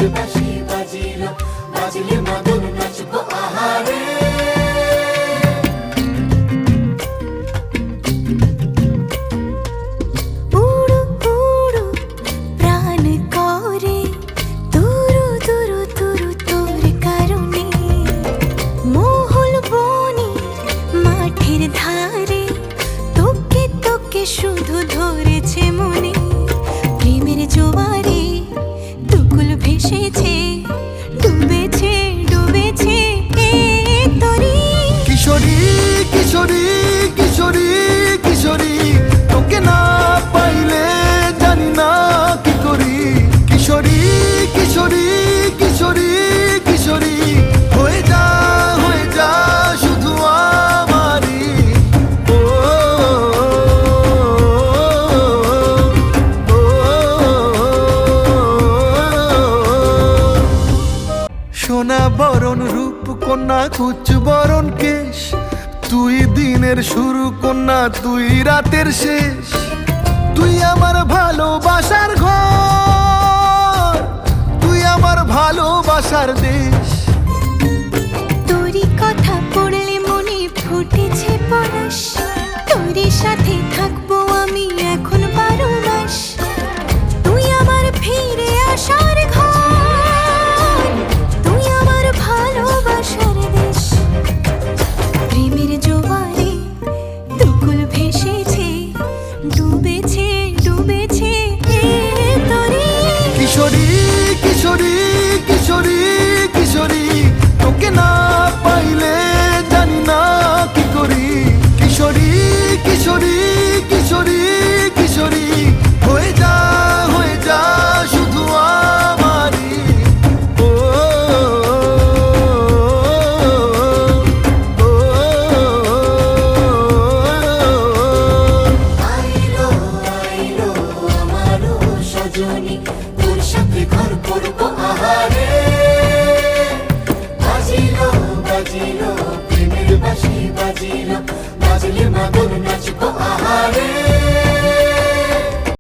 প্রেমের বাঁশি বাজিল, বাজলে মদন নাচবো আহারে। উড়ু উড়ু প্রাণ করে তুরু তুরু তুরু তোর কারণে, মহল বনে মাঠের ধারে তোকে তোকে শুধু ধরেছে মনে। প্রেমের জোয়ারে দুকুল ভেসেছে, ডুবেছে ডুবেছে এ তরি। কিশোরী কিশোরী কিশোরী কিশোরী, তোকে না পাইলে জানি না কি করি। কিশোরী কিশোরী কিশোরী কিশোরী, হয়ে যা শুধু আমারই। ও সোনা বরণ রূপ কন্যা কুচ বরণ কেশ, তুই দিনের শুরু কন্যা তুই রাতের শেষ। তুই আমার ভালোবাসার ঘর, তুই আমার ভালোবাসার দেশ।